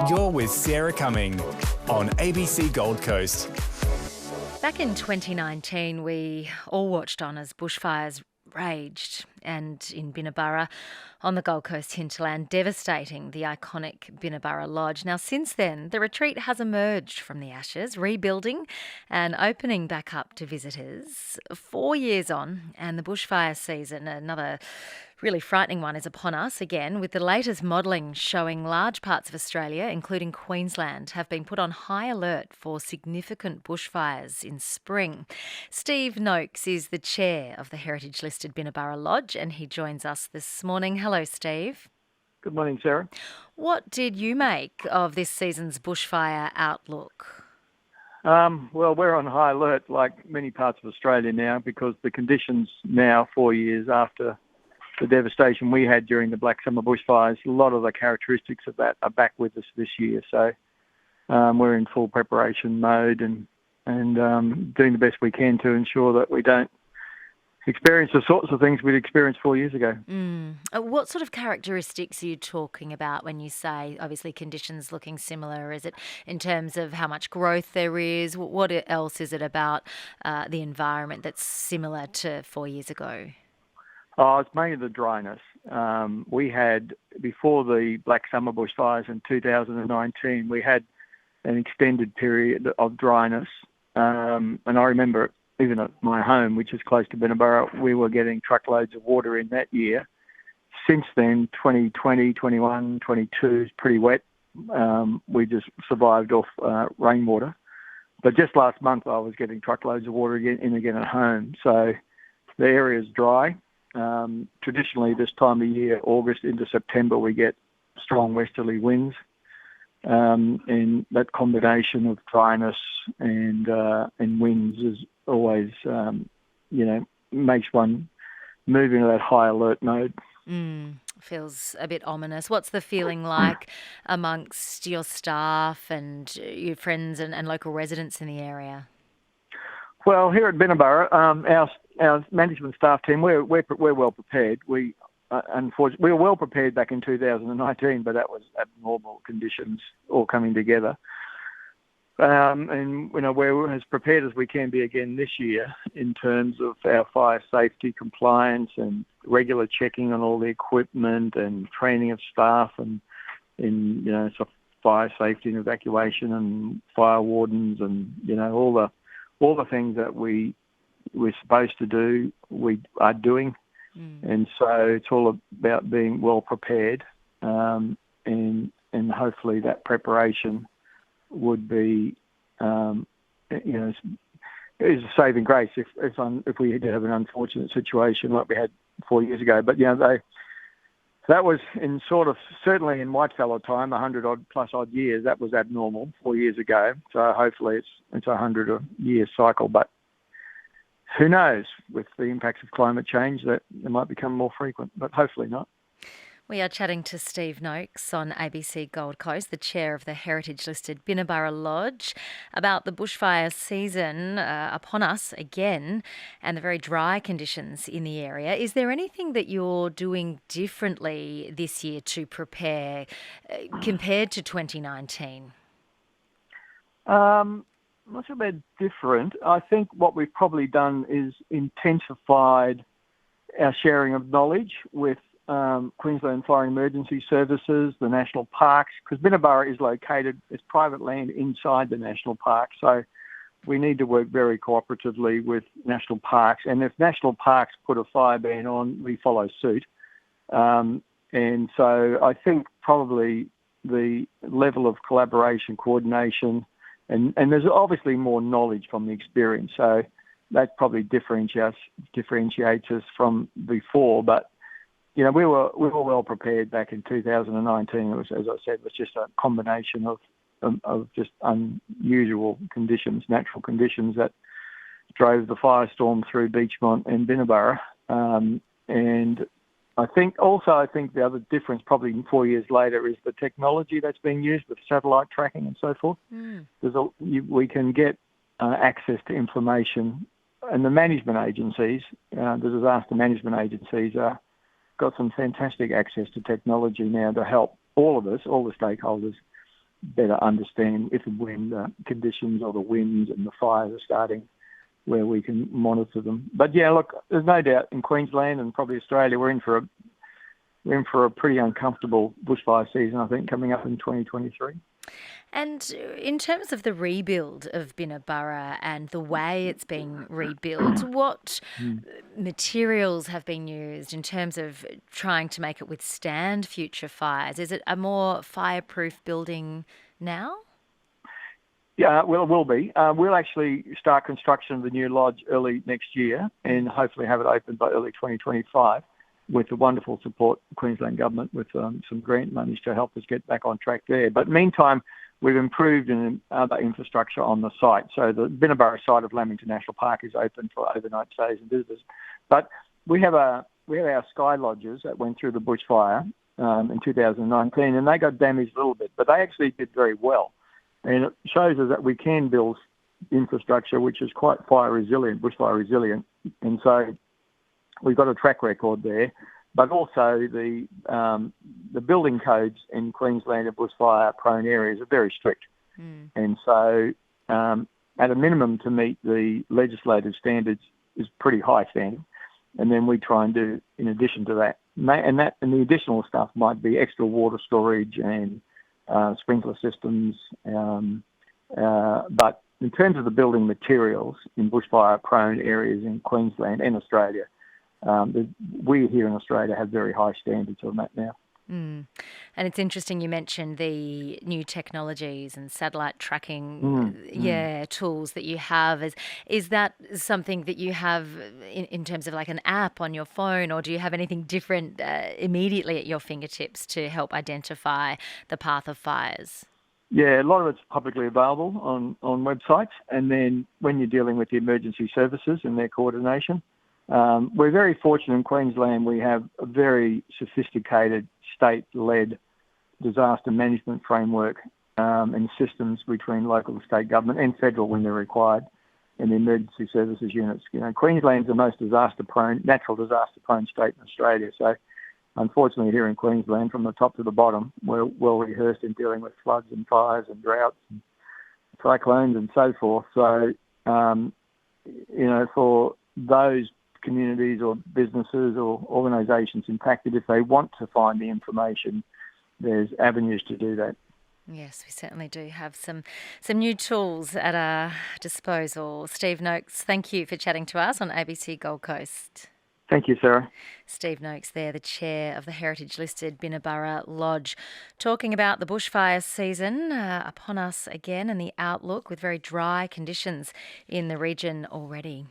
You're with Sarah Cumming on ABC Gold Coast. Back in 2019, we all watched on as bushfires raged, and in Binna Burra on the Gold Coast hinterland, devastating the iconic Binna Burra Lodge. Now, since then, the retreat has emerged from the ashes, rebuilding and opening back up to visitors. 4 years on, and the bushfire season, another really frightening one, is upon us again, with the latest modelling showing large parts of Australia, including Queensland, have been put on high alert for significant bushfires in spring. Steve Noakes is the chair of the heritage-listed Binna Burra Lodge, and he joins us this morning. Hello, Steve. Good morning, Sarah. What did you make of this season's bushfire outlook? Well, we're on high alert like many parts of Australia now, because the conditions now, 4 years after the devastation we had during the Black Summer bushfires, a lot of the characteristics of that are back with us this year. So we're in full preparation mode and doing the best we can to ensure that we don't experience the sorts of things we'd experienced 4 years ago. What sort of characteristics are you talking about when you say, obviously, conditions looking similar? Is it in terms of how much growth there is? What else is it about the environment that's similar to 4 years ago? Oh, it's mainly the dryness. We had, before the Black Summer bushfires in 2019, we had an extended period of dryness. And I remember even at my home, which is close to Binna Burra, we were getting truckloads of water in that year. Since then, 2020, 21, 22 is pretty wet. We just survived off rainwater. But just last month, I was getting truckloads of water again at home. So the area is dry. Traditionally, this time of year, August into September, we get strong westerly winds. And that combination of dryness and winds is always, makes one move into that high alert mode. Feels a bit ominous. What's the feeling like amongst your staff and your friends and local residents in the area? Well, here at Binna Burra, our management staff team, we're well prepared. Unfortunately, we were well prepared back in 2019, but that was abnormal conditions all coming together. And we're as prepared as we can be again this year in terms of our fire safety compliance and regular checking on all the equipment and training of staff and in fire safety and evacuation and fire wardens and all the things that we're supposed to do, we are doing. And so it's all about being well prepared, and hopefully that preparation would be, is a saving grace if we did have an unfortunate situation like we had 4 years ago. But that was in certainly in whitefellow time, 100+ years, that was abnormal 4 years ago. So hopefully it's a 100-year cycle, but who knows, with the impacts of climate change, that it might become more frequent, but hopefully not. We are chatting to Steve Noakes on ABC Gold Coast, the chair of the heritage-listed Binna Burra Lodge, about the bushfire season upon us again and the very dry conditions in the area. Is there anything that you're doing differently this year to prepare compared to 2019? I'm not sure about different. I think what we've probably done is intensified our sharing of knowledge with Queensland Fire and Emergency Services, the national parks, because Binna Burra is located, it's private land inside the national park. So we need to work very cooperatively with national parks. And if national parks put a fire ban on, we follow suit. And so I think probably the level of collaboration, coordination, and there's obviously more knowledge from the experience. So that probably differentiates us from before. But, we were well prepared back in 2019. It was, as I said, just a combination of just unusual conditions, natural conditions that drove the firestorm through Beechmont and Binna Burra. And I think the other difference probably 4 years later is the technology that's being used with satellite tracking and so forth. We can get access to information, and the management agencies, the disaster management agencies, got some fantastic access to technology now to help all of us, all the stakeholders, better understand if and when the conditions or the winds and the fires are starting, where we can monitor them. But yeah, look, there's no doubt in Queensland and probably Australia, we're in for a pretty uncomfortable bushfire season, I think, coming up in 2023. And in terms of the rebuild of Binna Burra and the way it's being rebuilt, what materials have been used in terms of trying to make it withstand future fires? Is it a more fireproof building now? Yeah, well, it will be. We'll actually start construction of the new lodge early next year and hopefully have it open by early 2025 with the wonderful support of the Queensland Government with some grant monies to help us get back on track there. But meantime, we've improved in other infrastructure on the site. So the Binna Burra site of Lamington National Park is open for overnight stays and visitors. But we have our sky lodges that went through the bushfire in 2019, and they got damaged a little bit, but they actually did very well. And it shows us that we can build infrastructure which is quite fire resilient, bushfire resilient. And so we've got a track record there. But also the building codes in Queensland and bushfire-prone areas are very strict. And so at a minimum to meet the legislative standards is pretty high standard. And then we try and do in addition to that. And the additional stuff might be extra water storage and sprinkler systems. But in terms of the building materials in bushfire-prone areas in Queensland and Australia, we here in Australia have very high standards on that now. And it's interesting you mentioned the new technologies and satellite tracking tools that you have. Is that something that you have in terms of like an app on your phone, or do you have anything different immediately at your fingertips to help identify the path of fires? Yeah, a lot of it's publicly available on websites. And then when you're dealing with the emergency services and their coordination, we're very fortunate in Queensland. We have a very sophisticated state-led disaster management framework and systems between local and state government and federal when they're required, and the emergency services units. You know, Queensland's the most natural disaster-prone state in Australia. So, unfortunately, here in Queensland, from the top to the bottom, we're well rehearsed in dealing with floods and fires and droughts and cyclones and so forth. So, for those communities or businesses or organisations impacted, if they want to find the information, there's avenues to do that. Yes, we certainly do have some new tools at our disposal. Steve Noakes, thank you for chatting to us on ABC Gold Coast. Thank you, Sarah. Steve Noakes there, the chair of the heritage-listed Binna Burra Lodge, talking about the bushfire season upon us again and the outlook with very dry conditions in the region already.